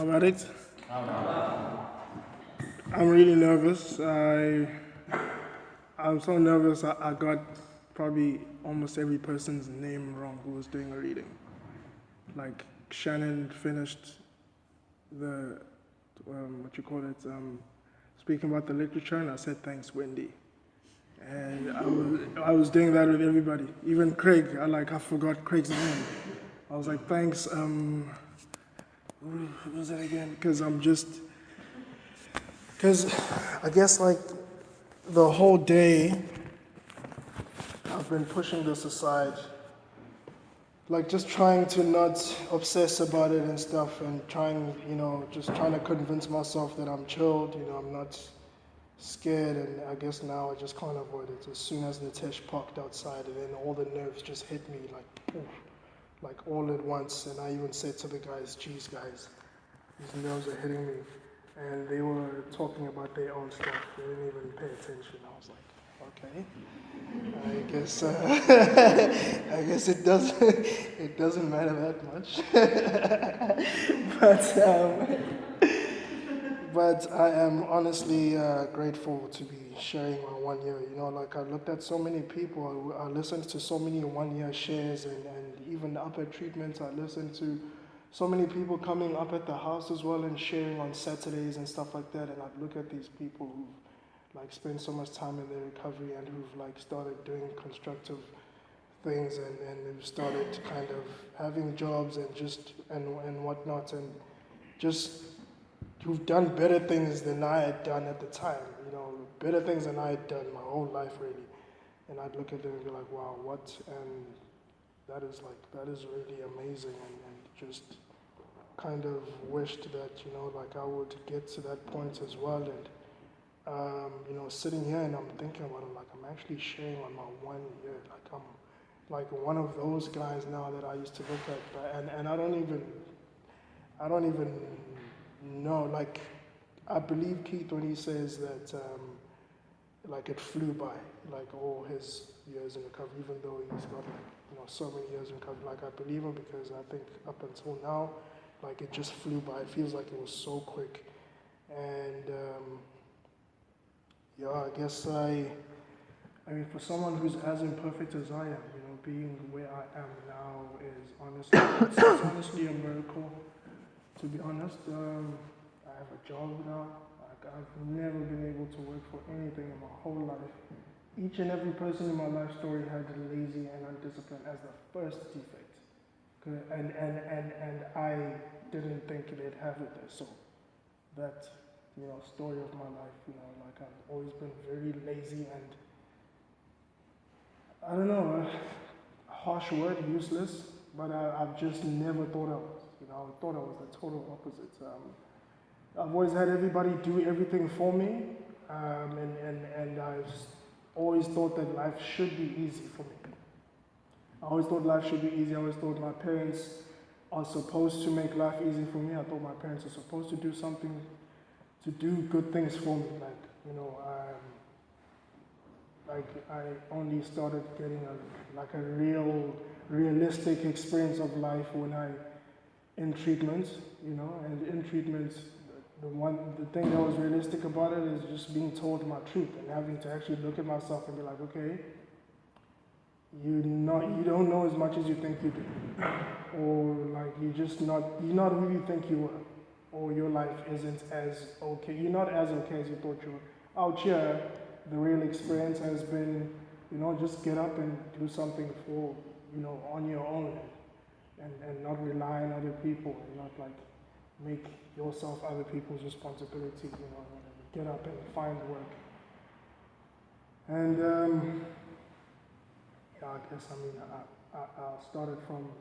about it? I'm really nervous. I'm so nervous. I got probably almost every person's name wrong who was doing a reading. Like Shannon finished the speaking about the literature, and I said thanks, Wendy. And I was doing that with everybody, even Craig. I forgot Craig's name. I was like, thanks. Who was that again? Because I guess like the whole day I've been pushing this aside, like just trying to not obsess about it and stuff, and just trying to convince myself that I'm chilled, I'm not scared, and I guess now I just can't avoid it. As soon as Nitesh parked outside, and then all the nerves just hit me like all at once, and I even said to the guys, geez guys, these nerves are hitting me. And they were talking about their own stuff. They didn't even pay attention. I was like, okay, I guess it doesn't matter that much. But I am honestly grateful to be sharing my 1 year. I looked at so many people. I listened to so many 1 year shares, and even the upper treatments. I listened to so many people coming up at the house as well and sharing on Saturdays and stuff like that. And I'd look at these people who've spent so much time in their recovery, and who've started doing constructive things, and who've started kind of having jobs and whatnot, and just who've done better things than I had done at the time. Better things than I had done my whole life really. And I'd look at them and be like, wow, what? And that is really amazing, and just kind of wished that I would get to that point as well. And sitting here and I'm thinking about it, I'm actually sharing on my 1 year. I'm like one of those guys now that I used to look at, and I don't even know. I believe Keith when he says that it flew by, all his years in recovery, even though he's got so many years in recovery. I believe him, because I think up until now, it just flew by. It feels like it was so quick. And I guess for someone who's as imperfect as I am, being where I am now is honestly, it's honestly a miracle, to be honest. I have a job now. I've never been able to work for anything in my whole life. Each and every person in my life story had lazy and undisciplined as the first defect. And I didn't think they'd have it there. So that, story of my life, I've always been very lazy, and I don't know, a harsh word, useless, but I've just never thought I was. I thought I was the total opposite. I've always had everybody do everything for me, and I've always thought that life should be easy for me. I always thought life should be easy. I always thought my parents are supposed to make life easy for me. I thought my parents are supposed to do something, to do good things for me. I only started getting a realistic experience of life when in treatment, and in treatment, the thing that was realistic about it is just being told my truth, and having to actually look at myself and be like, okay, you don't know as much as you think you do, or you're not who you think you were, or your life isn't as okay. You're not as okay as you thought you were. Out here, the real experience has been, just get up and do something for, on your own, and not rely on other people, and not make yourself other people's responsibility, get up and find work. And I guess I started from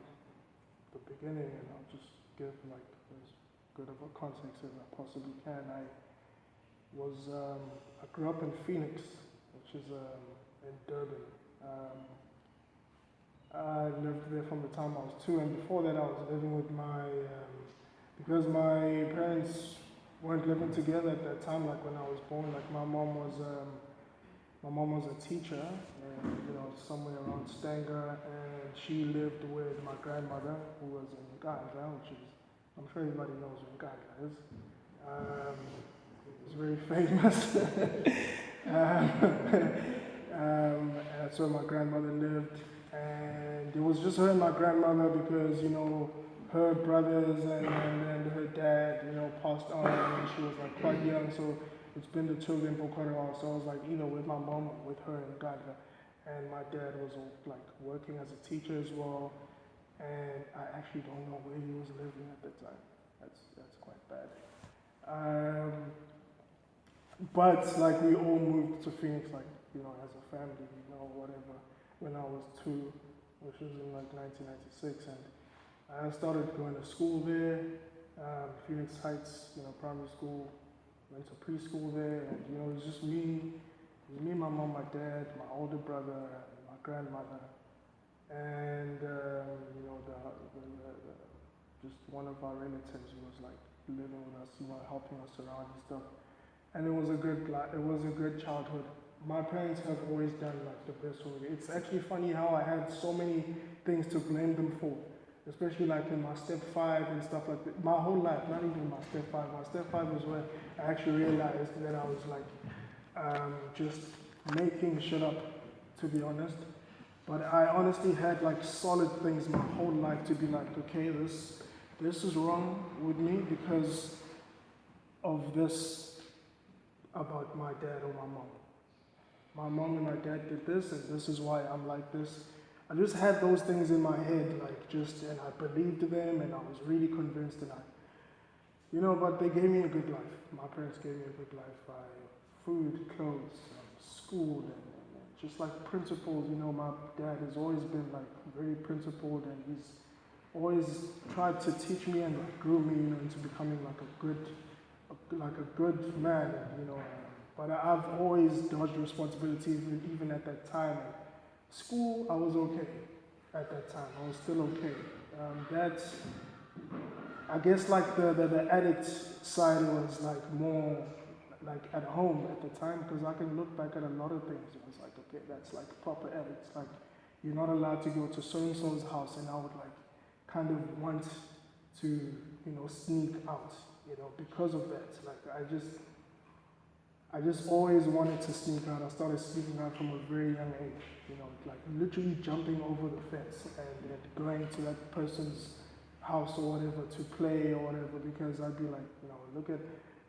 the beginning, and I'll just give as good of a context as I possibly can. I grew up in Phoenix, which is in Durban. I lived there from the time I was 2, and before that I was living with because my parents weren't living together at that time, when I was born. My mom was a teacher, somewhere around Stanger, and she lived with my grandmother, who was in Nqaba, which is I'm sure everybody knows who Nqaba is. Um, it's very famous. And that's where my grandmother lived. And it was just her and my grandmother because, her brothers and her dad, passed on when she was like quite young. So it's been the children for quite a while. So I was like, with my mom, with her and Nqaba. And my dad was like working as a teacher as well. And I actually don't know where he was living at the time. That's quite bad. But like we all moved to Phoenix, like as a family, whatever. When I was 2, which was in like 1996, and I started going to school there, Phoenix Heights, primary school. Went to preschool there, and it was just me. It was me, my mom, my dad, my older brother, and my grandmother, and just one of our relatives who was like living with us, helping us around and stuff. And it was a good childhood. My parents have always done like the best for me. It's actually funny how I had so many things to blame them for, especially like in my step 5 and stuff like that. My whole life, not even my step 5. My step 5 was when I actually realized that I was like just making shit up, to be honest. But I honestly had like solid things my whole life to be like, okay, this is wrong with me because of this about my dad or my mom. My mom and my dad did this, and this is why I'm like this. I just had those things in my head, and I believed them, and I was really convinced, but they gave me a good life. My parents gave me a good life by food, clothes, school, and just like principles. My dad has always been like very principled, and he's always tried to teach me and like groom me, into becoming like a good man, But I've always dodged responsibility, even at that time. School, I was okay at that time. I was still okay. That's, I guess, like the addict side was like more like at home at the time, because I can look back at a lot of things. It was like, okay, that's like proper addicts. Like, you're not allowed to go to so-and-so's house, and I would like kind of want to, sneak out, because of that. Like, I just always wanted to sneak out. I started sneaking out from a very young age, like literally jumping over the fence and going to that person's house or whatever to play or whatever, because I'd be like,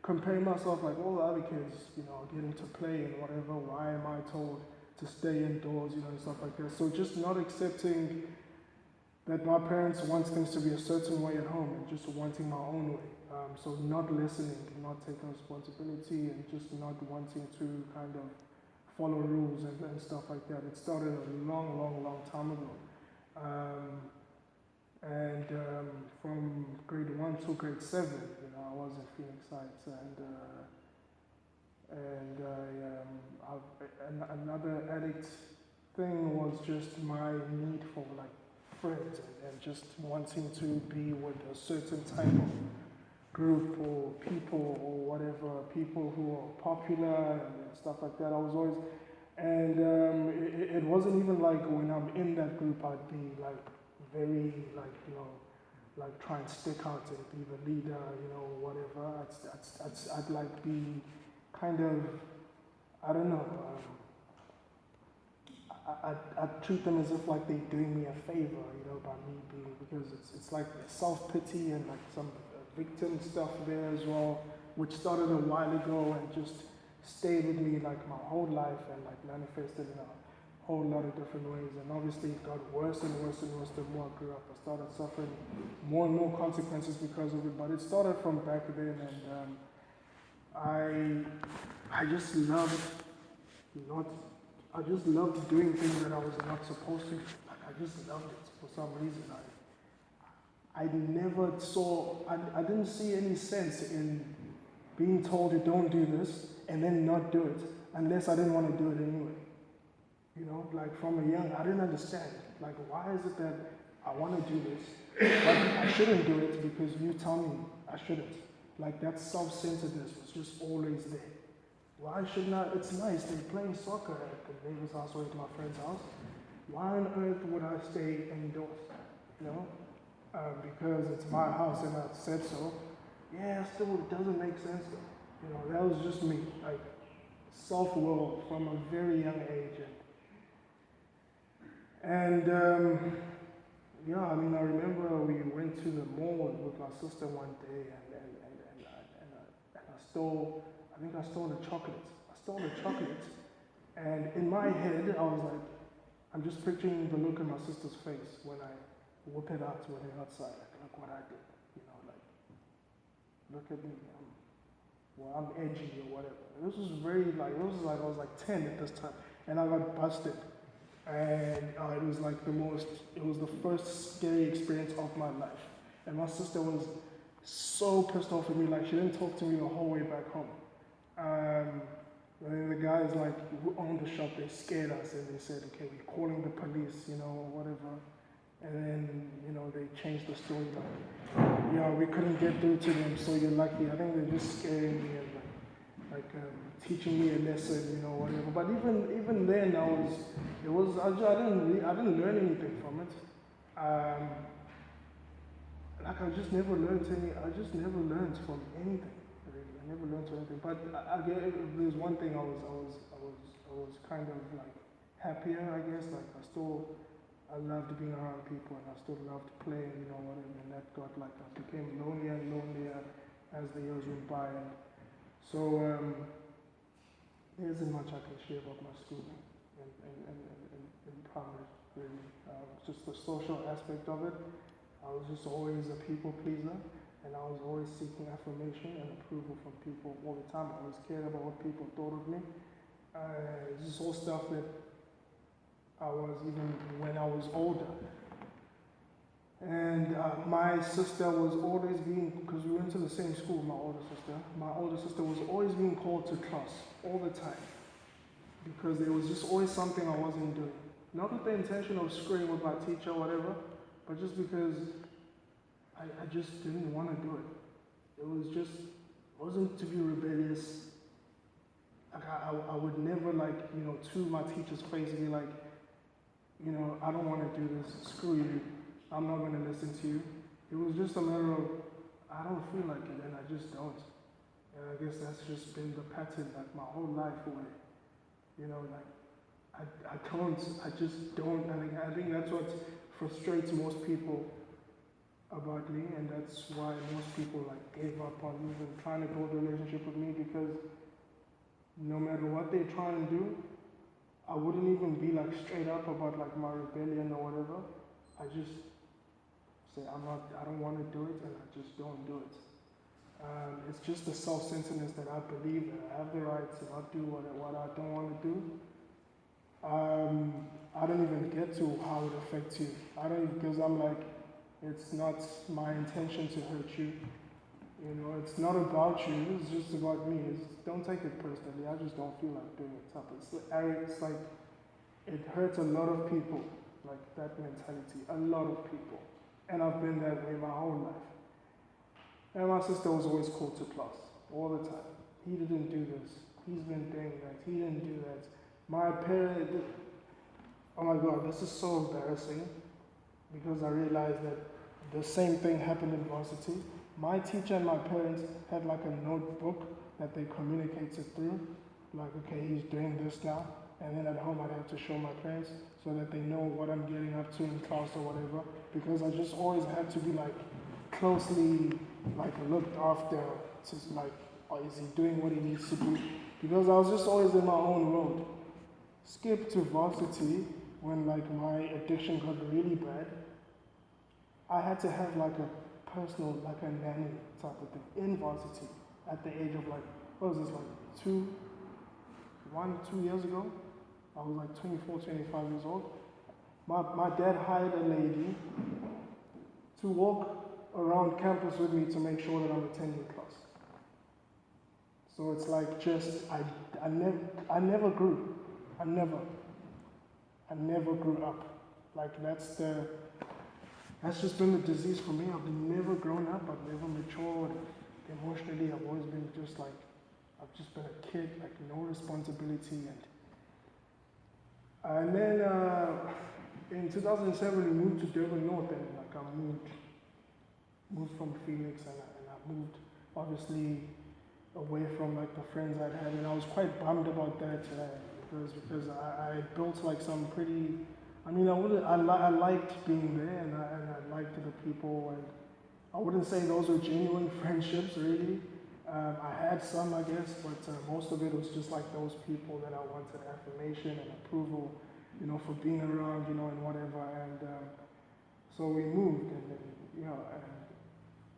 comparing myself like all the other kids, getting to play and whatever. Why am I told to stay indoors, and stuff like that? So just not accepting that my parents want things to be a certain way at home and just wanting my own way. So not listening, not taking responsibility, and just not wanting to kind of follow rules and stuff like that. It started a long time ago. From grade 1 to grade 7, I was in Phoenix Heights, another addict thing was just my need for like friends and just wanting to be with a certain type of group or people or whatever, people who are popular and stuff like that. I was always, and it wasn't even like when I'm in that group I'd be like very like like try and stick out and be the leader, whatever. I'd like be kind of, I don't know. I'd treat them as if like they're doing me a favor, by me being, because it's like self-pity and like some victim stuff there as well, which started a while ago and just stayed with me like my whole life and like manifested in a whole lot of different ways. And obviously it got worse and worse and worse the more I grew up. I started suffering more and more consequences because of it, but it started from back then, and I just loved doing things that I was not supposed to. Like, I just loved it for some reason. I didn't see any sense in being told you don't do this and then not do it unless I didn't want to do it anyway. Like from a young, I didn't understand. Like, why is it that I want to do this, but I shouldn't do it because you tell me I shouldn't? Like, that self-centeredness was just always there. Why shouldn't I? It's nice, they're playing soccer at the neighbor's house or at my friend's house. Why on earth would I stay indoors? because it's my house and I said so. Yeah, still it doesn't make sense though. You know, that was just me, like self-will from a very young age. And yeah, I mean, I remember we went to the mall with my sister one day, and I stole, I think I stole the chocolates. I stole the chocolates, and in my head, I was like, I'm just picturing the look on my sister's face when I whip it out when we're outside, like, look what I did, you know, like, look at me, I'm edgy or whatever. This was very, like, I was like 10 at this time, and I got busted. And it was like it was the first scary experience of my life. And my sister was so pissed off at me, like she didn't talk to me the whole way back home. And then the guys like who owned the shop, they scared us and they said, okay, we're calling the police, you know, or whatever. And then, you know, they changed the story, like, yeah, we couldn't get through to them, so you're lucky. I think they're just scaring me and teaching me a lesson, you know, whatever. But even then, I didn't learn anything from it. Like I just never learned from anything. Really. I never learned anything. But if there's one thing I was kind of like happier, I guess. Like I loved being around people and I still loved playing, you know, whatever. And that got like I became lonelier and lonelier as the years went by. And so there isn't much I can share about my schooling in primary, really. Just the social aspect of it. I was just always a people pleaser, and I was always seeking affirmation and approval from people all the time. I always cared about what people thought of me. This is all stuff that I was even when I was older. And my sister was always being, because we went to the same school, my older sister was always being called to class all the time because there was just always something I wasn't doing. Not with the intention of screwing with my teacher or whatever, but just because I just didn't want to do it. Wasn't to be rebellious. Like I would never to my teacher's face be like, I don't want to do this, screw you. I'm not going to listen to you. It was just a matter of, I don't feel like it, and I just don't. And I guess that's just been the pattern, like my whole life away. I just don't. I think that's what frustrates most people about me, and that's why most people gave up on even trying to build a relationship with me, because no matter what they're trying to do, I wouldn't even be straight up about my rebellion or whatever. I just say I don't want to do it, and I just don't do it. It's just the self-centeredness that I believe that I have the right to not do what I don't want to do. I don't even get to how it affects you. Because I'm it's not my intention to hurt you. It's not about you. It's just about me. Don't take it personally. I just don't feel like doing it. It hurts a lot of people, that mentality. A lot of people. And I've been that way my whole life. And my sister was always called to class, all the time. He didn't do this. He's been doing that. He didn't do that. My parents, oh my God, this is so embarrassing, because I realized that the same thing happened in varsity. My teacher and my parents had a notebook that they communicated through. Okay, he's doing this now. And then at home I'd have to show my parents so that they know what I'm getting up to in class or whatever. Because I just always had to be closely looked after to is he doing what he needs to do? Because I was just always in my own world. Skip to varsity when my addiction got really bad. I had to have a personal, a nanny type of thing in varsity at the age of what was this, 2 years ago? I was 24, 25 years old. My dad hired a lady to walk around campus with me to make sure that I'm attending class. So it's I never grew. I never grew up. That's just been the disease for me. I've never grown up. I've never matured emotionally. I've always been I've just been a kid, no responsibility. And then in 2007 we moved to Durban North, and I moved moved from Phoenix, and I moved obviously away from like the friends I'd had, and I was quite bummed about that because I built like some pretty. I mean, I liked being there, and I liked the people, and I wouldn't say those were genuine friendships really. I had some, I guess, but most of it was just like those people that I wanted affirmation and approval, for being around, and whatever. And so we moved, and then, and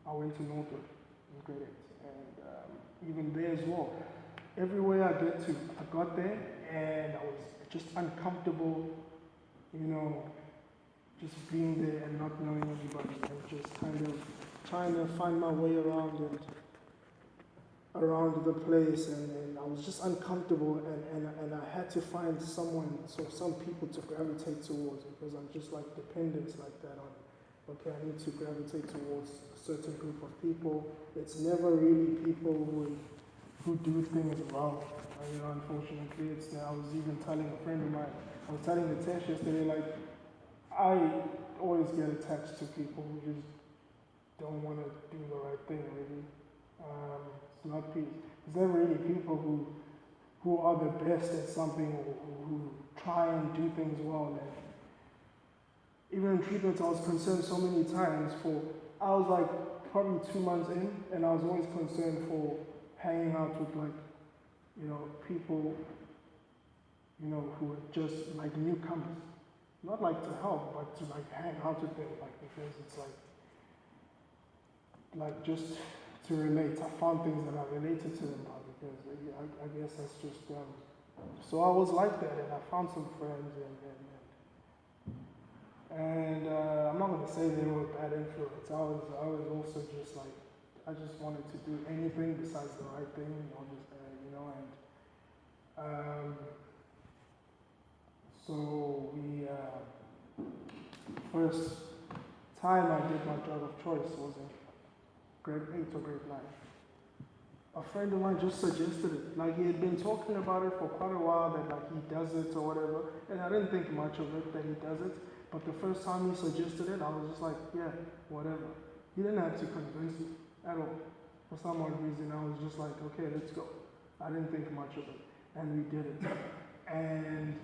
I went to Northwood in grade 8, and even there as well. Everywhere I get to, I got there, and I was just uncomfortable, just being there and not knowing anybody, and just kind of trying to find my way around the place, and I was just uncomfortable, and I had to find some people to gravitate towards, because I'm just like dependent like that on, okay, I need to gravitate towards a certain group of people. It's never really people who do things wrong. Unfortunately, I was even telling a friend of mine, I was telling Natesh yesterday, like, I always get attached to people who just don't want to do the right thing, really. It's not peace. It's never really people who are the best at something, or who try and do things well. And even in treatment, I was concerned so many times I was like probably 2 months in, and I was always concerned for hanging out with like, people, who were just like newcomers. Not like to help, but to like hang out with them, like, because it's like just to relate. I found things that I related to them about, because I guess that's just, so I was like that, and I found some friends, and I'm not going to say they were a bad influence. I was also just like, I just wanted to do anything besides the right thing, so we, first time I did my drug of choice was in grade 8 or grade 9. A friend of mine just suggested it. Like, he had been talking about it for quite a while, that like he does it or whatever, and I didn't think much of it that he does it. But the first time he suggested it, I was just like, yeah, whatever. He didn't have to convince me at all. For some odd reason, I was just like, okay, let's go. I didn't think much of it, and we did it. And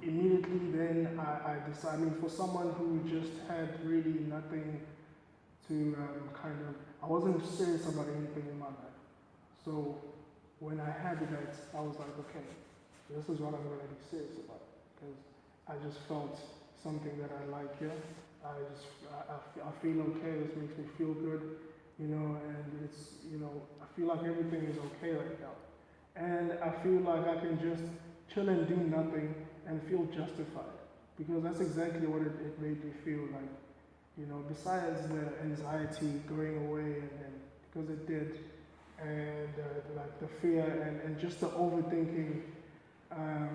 immediately then I decided, for someone who just had really nothing to I wasn't serious about anything in my life. So when I had that, I was like, okay, this is what I'm going to be serious about, because I just felt something that I like here. I feel okay, this makes me feel good, and it's, I feel like everything is okay right now. And I feel like I can just chill and do nothing and feel justified, because that's exactly what it made me feel like. Besides the anxiety going away, and because it did, and like the fear and just the overthinking, I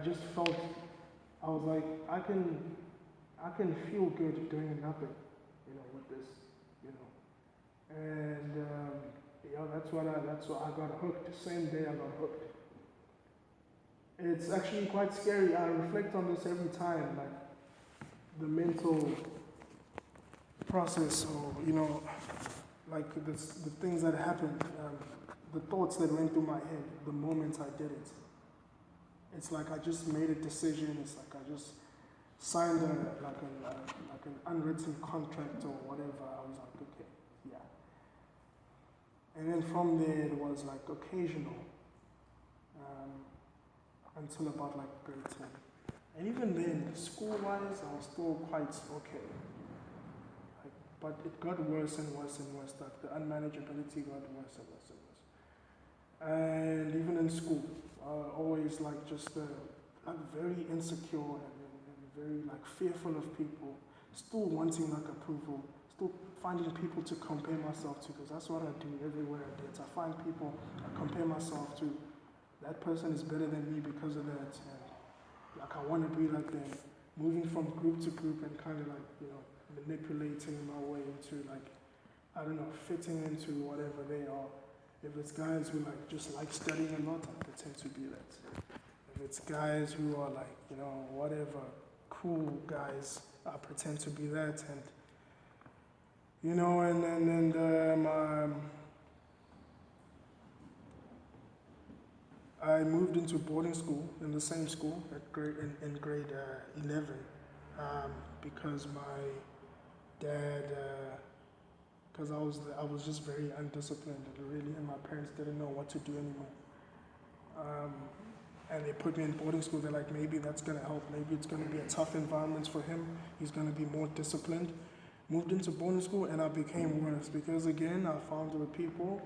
just felt, I was like, I can feel good doing nothing, with this, and that's what I got hooked. The same day I got hooked. It's actually quite scary. I reflect on this every time, like the mental process, or like the things that happened, the thoughts that went through my head the moment I did it. It's like I just made a decision. It's like I just signed like an unwritten contract or whatever. I was like, okay, yeah. And then from there it was like occasional, until about like grade 10. And even then, school-wise, I was still quite okay. But it got worse and worse and worse. Like the unmanageability got worse and worse and worse. And even in school, always like just like very insecure, and very like fearful of people. Still wanting like approval. Still finding people to compare myself to, because that's what I do everywhere I get. I find people I compare myself to. That person is better than me because of that. And like I want to be like them. Moving from group to group and kind of like, manipulating my way into like, I don't know, fitting into whatever they are. If it's guys who like just like studying a lot, I pretend to be that. If it's guys who are like, whatever, cool guys, I pretend to be that. And you know, I moved into boarding school in the same school at in grade 11 because my dad, because I was just very undisciplined really, and my parents didn't know what to do anymore. And they put me in boarding school. They're like, maybe that's gonna help. Maybe it's gonna be a tough environment for him. He's gonna be more disciplined. Moved into boarding school and I became worse because again I found there were people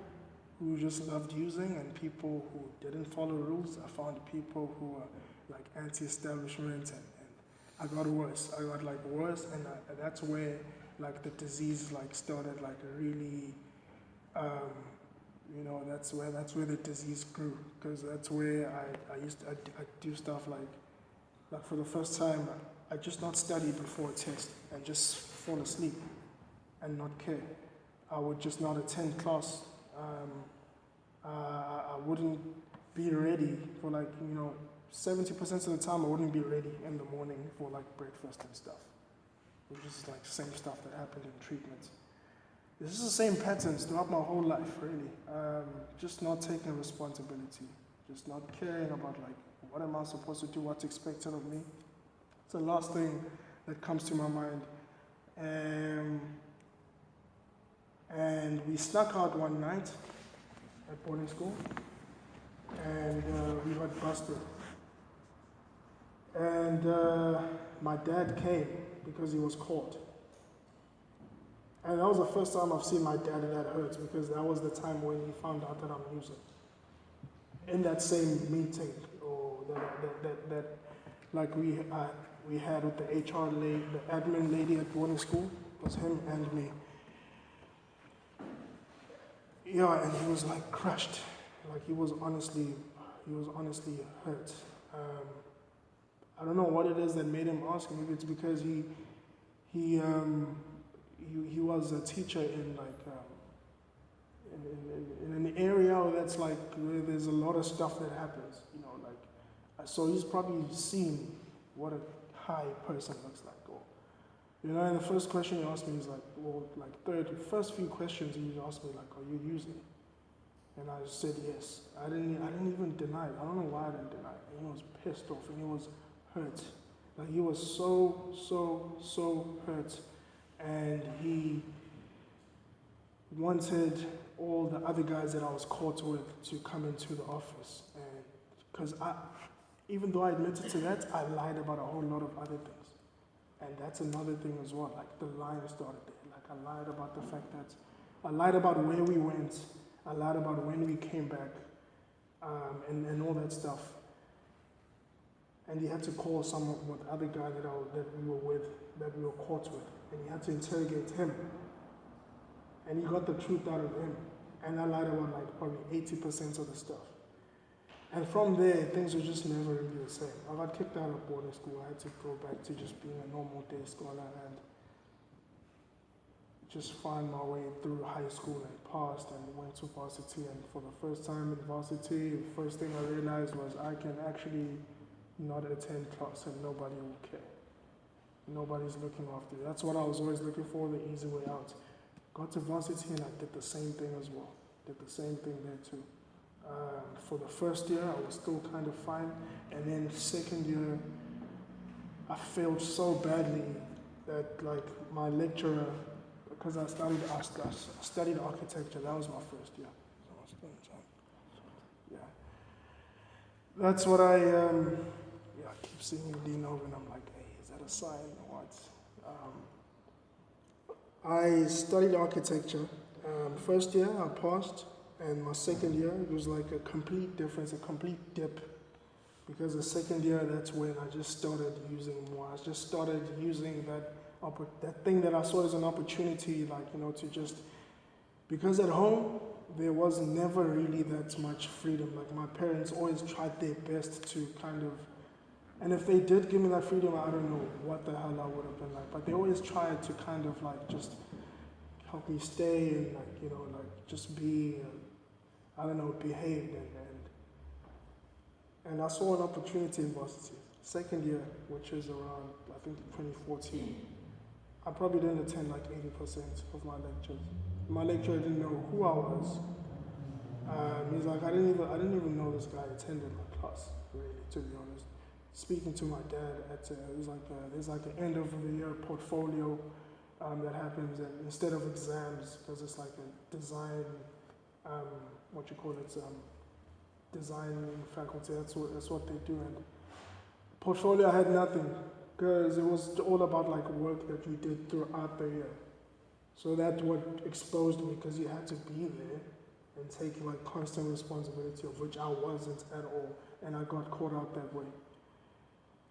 who just loved using and people who didn't follow rules. I found people who were like anti-establishment and I got worse. I got like worse and that's where like the disease like started like really, you know, that's where the disease grew because that's where I do stuff like for the first time I just not study before a test and just fall asleep and not care. I would just not attend class. I wouldn't be ready for like, you know, 70% of the time I wouldn't be ready in the morning for like breakfast and stuff. Which is like the same stuff that happened in treatments. This is the same patterns throughout my whole life, really. Just not taking responsibility, just not caring about like, what am I supposed to do, what's expected of me. It's the last thing that comes to my mind. And we snuck out one night at boarding school, and we got busted. And my dad came because he was caught. And that was the first time I've seen my dad that hurt because that was the time when he found out that I'm using. In that same meeting, or that like we had with the HR lady, the admin lady at boarding school, it was him and me. Yeah, and he was like crushed, like he was honestly hurt. I don't know what it is that made him ask. Maybe it's because he was a teacher in like in an area that's like where there's a lot of stuff that happens, you know, like so he's probably seen what a high person looks like. Or, you know, and the first question he asked me is like, well, like first few questions he asked me like, are you using? And I said yes. I didn't even deny it. I don't know why I didn't deny it. And he was pissed off and he was hurt. Like he was so hurt. And he wanted all the other guys that I was caught with to come into the office. And because even though I admitted to that, I lied about a whole lot of other things. And that's another thing as well. Like the lying started there. Like I lied about the fact that, I lied about where we went. I lied about when we came back. And all that stuff. And he had to call some with the other guy that we were caught with. And he had to interrogate him. And he got the truth out of him. And I lied about like probably 80% of the stuff. And from there, things were just never really the same. I got kicked out of boarding school. I had to go back to just being a normal day scholar and just find my way through high school and passed and went to varsity. And for the first time in varsity, the first thing I realized was I can actually not attend class and nobody will care. Nobody's looking after you. That's what I was always looking for, the easy way out. Got to varsity and I did the same thing as well. Did the same thing there too. For the first year, I was still kind of fine. And then second year, I failed so badly that like my lecturer, because I studied architecture, that was my first year. Yeah. That's what I keep seeing you lean over and I'm like, hey, is that a sign or what? I studied architecture. First year I passed, and my second year it was like a complete difference, a complete dip. Because the second year, that's when I just started using more. I just started using that thing that I saw as an opportunity, like, you know, to just, because at home, there was never really that much freedom. Like my parents always tried their best to kind of, and if they did give me that freedom, I don't know what the hell I would have been like. But they always tried to kind of like just help me stay and like, you know, like just be, I don't know, behaved. And I saw an opportunity in varsity. Second year, which is around, I think 2014, I probably didn't attend like 80% of my lectures. My lecturer didn't know who I was. He's like, I didn't even know this guy attended my class, really, to be honest. Speaking to my dad, there's like an end of the year portfolio that happens, and instead of exams, because it's like a design, design faculty. That's what they do. And portfolio, I had nothing, because it was all about like work that you did throughout the year. So that's what exposed me, because you had to be there and take like constant responsibility, of which I wasn't at all, and I got caught out that way.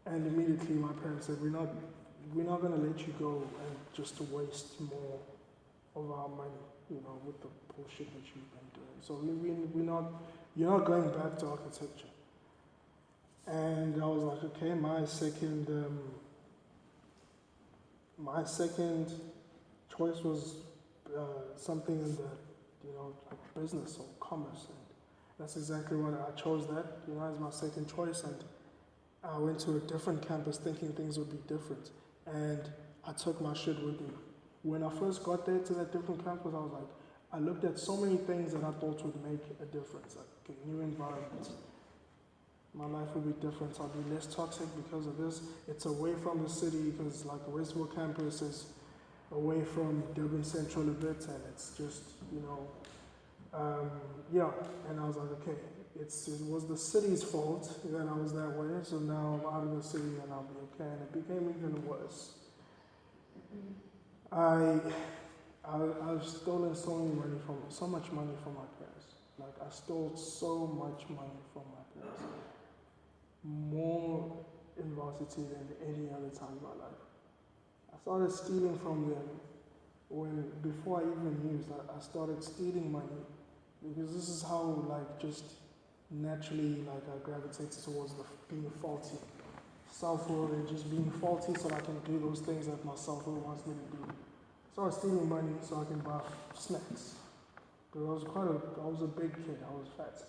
And immediately my parents said, we're not going to let you go and just waste more of our money, with the bullshit that you've been doing. So you're not going back to architecture. And I was like, okay, my second choice was something in the, like business or commerce. And that's exactly what I chose that, as my second choice. And I went to a different campus thinking things would be different. And I took my shit with me. When I first got there to that different campus, I was like, I looked at so many things that I thought would make a difference, like a new environment. My life would be different. I'll be less toxic because of this. It's away from the city, because like Westville campus is away from Durban Central a bit, and it's just, and I was like, okay, it was the city's fault that I was that way, so now I'm out of the city and I'll be okay. And it became even worse. I've stolen so much money from my parents. Like, I stole so much money from my parents. More in varsity than any other time in my life. I started stealing from them before I even used. I started stealing money, because this is how, like, just naturally, like, I gravitated towards being faulty. Self-will and just being faulty so I can do those things that my self-will wants me to do. So I was stealing money so I can buy snacks. Because I was a big kid, I was fat.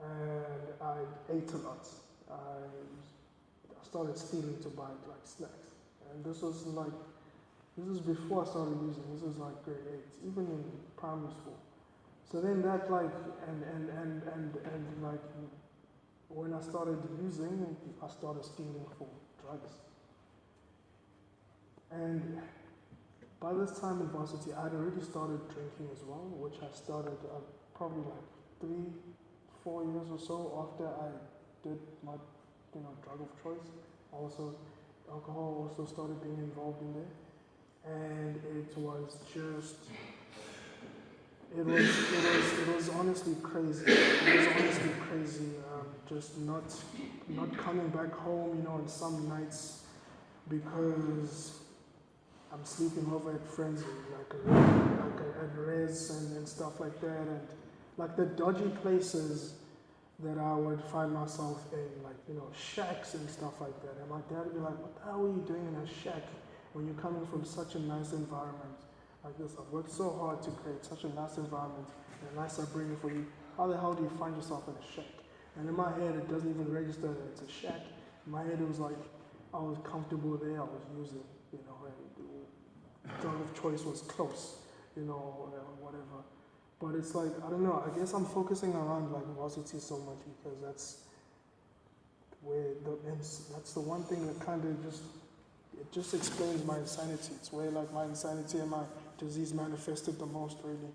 And I ate a lot. I started stealing to buy like snacks. And this was before I started using. This was like grade 8, even in primary school. So then that like, and like, when I started using, I started stealing for drugs. And by this time in varsity, I'd already started drinking as well, which I started probably like 3-4 years or so after I did my drug of choice. Alcohol also started being involved in there. And it was honestly crazy. It was honestly crazy, just not coming back home, on some nights, because I'm sleeping over at friends, at res and stuff like that, and like the dodgy places that I would find myself in, like, shacks and stuff like that. And my dad would be like, what the hell are you doing in a shack when you're coming from such a nice environment like this? I've worked so hard to create such a nice environment and a nice upbringing for you. How the hell do you find yourself in a shack? And in my head, it doesn't even register that it's a shack. In my head, it was like, I was comfortable there, I was using, and the drug of choice was close, whatever. But it's like, I don't know, I guess I'm focusing around like varsity so much, because that's the one thing that kind of just explains my insanity. It's where like my insanity and my disease manifested the most, really.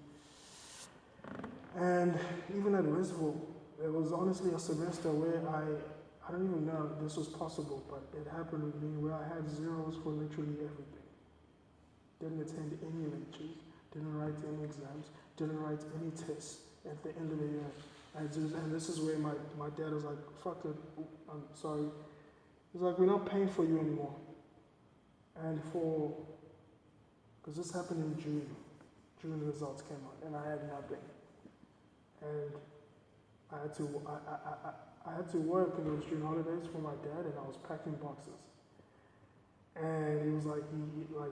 And even at Westville, there was honestly a semester where I don't even know if this was possible, but it happened with me, where I had zeros for literally everything. Didn't attend any lectures, didn't write any exams, didn't write any tests at the end of the year. And this is where my dad was like, fuck it, I'm sorry. He's like, we're not paying for you anymore. And because this happened in June the results came out, and I had nothing. And I had to work in those June holidays for my dad, and I was packing boxes. And he was like,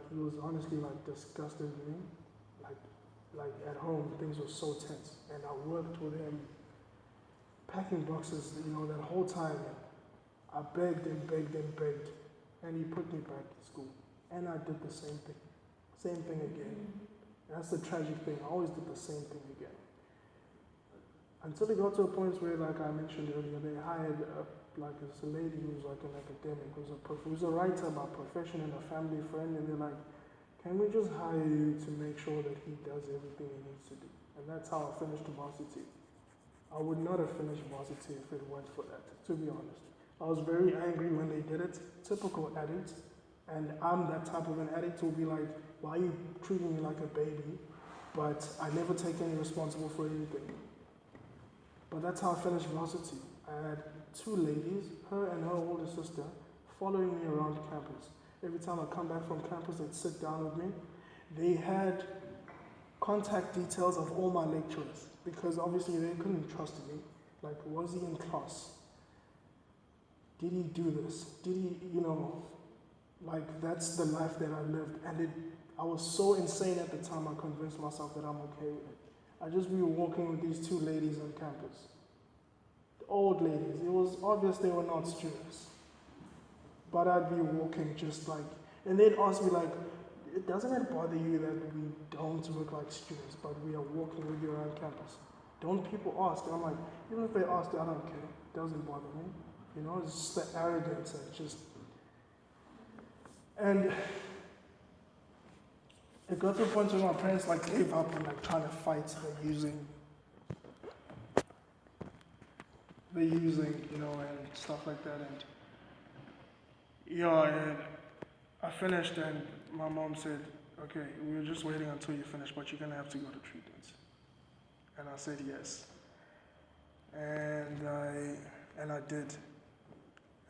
he was honestly like disgusted with me. Like at home, things were so tense. And I worked with him packing boxes, that whole time. I begged and begged and begged. And he put me back to school. And I did the same thing. Same thing again. That's the tragic thing. I always did the same thing again. Until it got to a point where, like I mentioned earlier, they hired a lady who was like an academic, who's a writer by profession and a family friend, and they're like, can we just hire you to make sure that he does everything he needs to do? And that's how I finished varsity. I would not have finished varsity if it weren't for that, to be honest. I was very angry when they did it, typical addict, and I'm that type of an addict who will be like, why are you treating me like a baby? But I never take any responsible for anything. But that's how I finished varsity. I had two ladies, her and her older sister, following me around campus. Every time I come back from campus, they'd sit down with me. They had contact details of all my lecturers because obviously they couldn't trust me. Like, was he in class? Did he do this? Did he, like, that's the life that I lived. And I was so insane at the time, I convinced myself that I'm okay with it. I just be walking with these two ladies on campus. The old ladies. It was obvious they were not students. But I'd be walking just like, and they'd ask me like, doesn't it bother you that we don't look like students, but we are walking with you around campus? Don't people ask? And I'm like, even if they ask, I don't care. It doesn't bother me. It's just the arrogance and it got to a point where my parents like gave up and like trying to fight. They're using, and stuff like that. And and I finished and my mom said, okay, we were just waiting until you finish, but you're gonna have to go to treatment. And I said yes. And I did.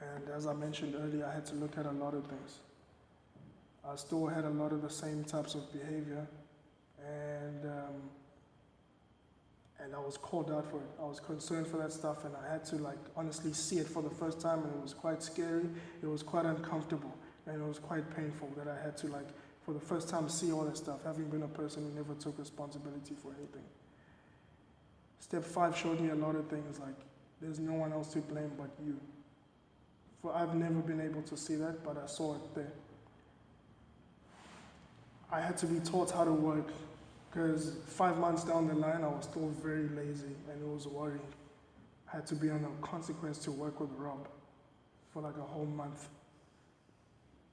And as I mentioned earlier, I had to look at a lot of things. I still had a lot of the same types of behavior, and I was called out for it. I was concerned for that stuff, and I had to like honestly see it for the first time, and it was quite scary. It was quite uncomfortable, and it was quite painful that I had to like, for the first time, see all that stuff, having been a person who never took responsibility for anything. Step 5 showed me a lot of things, like there's no one else to blame but you. For I've never been able to see that, but I saw it there. I had to be taught how to work, because 5 months down the line, I was still very lazy and it was worrying. I had to be on a consequence to work with Rob for like a whole month.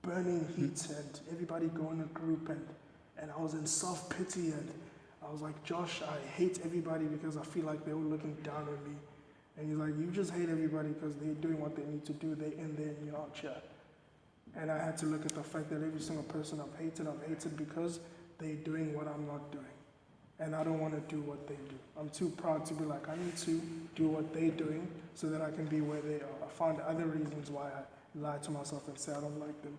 Burning heat and everybody going in a group and I was in self-pity and I was like, Josh, I hate everybody because I feel like they were looking down on me. And he's like, you just hate everybody because they're doing what they need to do. They're in there and you're out here. And I had to look at the fact that every single person I've hated because they're doing what I'm not doing. And I don't want to do what they do. I'm too proud to be like, I need to do what they're doing so that I can be where they are. I found other reasons why I lie to myself and say I don't like them.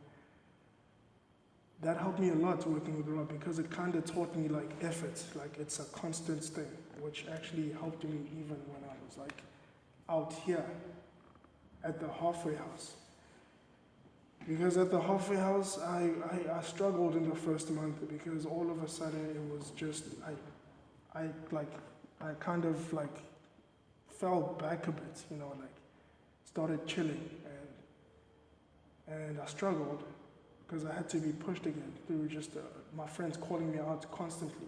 That helped me a lot working with Rob because it kind of taught me like effort, like it's a constant thing, which actually helped me even when I was like out here at the halfway house. Because at the halfway house, I struggled in the first month because all of a sudden it was just, I kind of like fell back a bit, like started chilling and I struggled because I had to be pushed again through just my friends calling me out constantly.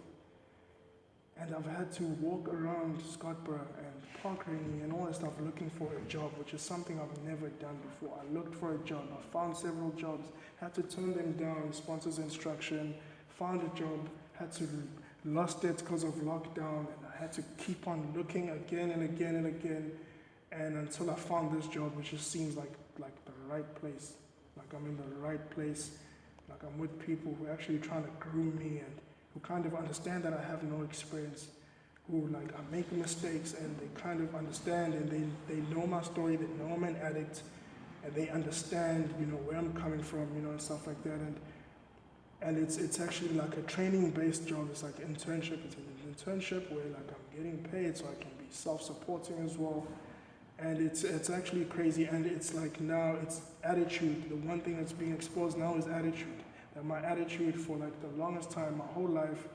And I've had to walk around Scottsboro and Park Rainy and all that stuff looking for a job, which is something I've never done before. I looked for a job, I found several jobs, had to turn them down, sponsors instruction, found a job, had to lost it because of lockdown, and I had to keep on looking again and again and again, and until I found this job, which just seems like the right place, like I'm in the right place, like I'm with people who are actually trying to groom me and who kind of understand that I have no experience, who like I make mistakes and they kind of understand and they know my story, they know I'm an addict, and they understand, where I'm coming from, and stuff like that. And it's actually like a training-based job. It's like internship. It's an internship where like I'm getting paid so I can be self-supporting as well. And it's actually crazy. And it's like now it's attitude. The one thing that's being exposed now is attitude. And my attitude for like the longest time, my whole life,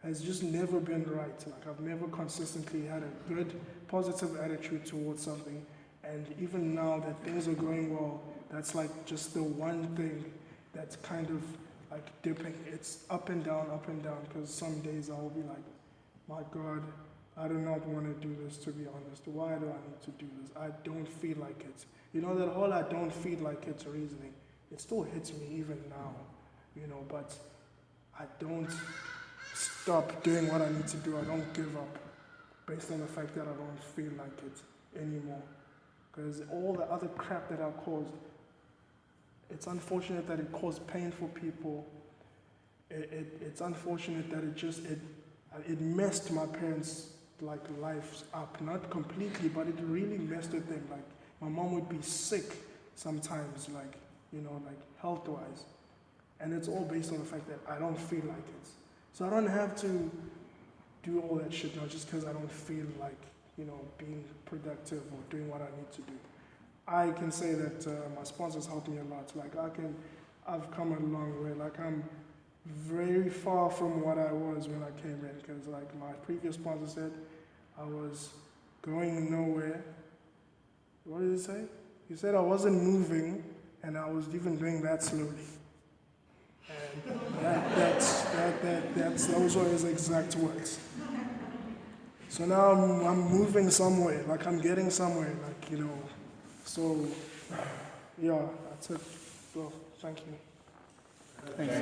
has just never been right. Like I've never consistently had a good, positive attitude towards something. And even now that things are going well, that's like just the one thing that's kind of like dipping. It's up and down, because some days I will be like, my God, I do not want to do this, to be honest. Why do I need to do this? I don't feel like it. You know, that whole I don't feel like it's reasoning, it still hits me even now, you know, but I don't stop doing what I need to do. I don't give up based on the fact that I don't feel like it anymore. Because all the other crap that I caused, it's unfortunate that it caused pain for people. It's unfortunate that it messed my parents' like lives up. Not completely, but it really messed with them. Like my mom would be sick sometimes, like, you know, like health-wise. And it's all based on the fact that I don't feel like it. So I don't have to do all that shit now just because I don't feel like, you know, being productive or doing what I need to do. I can say that my sponsors helped me a lot. Like I've come a long way. Like I'm very far from what I was when I came in, because like my previous sponsor said, I was going nowhere. What did he say? He said I wasn't moving and I was even doing that slowly. And those were his exact words. So now I'm moving somewhere, like I'm getting somewhere, like, you know. So, yeah, that's it. Well, thank you. Thanks.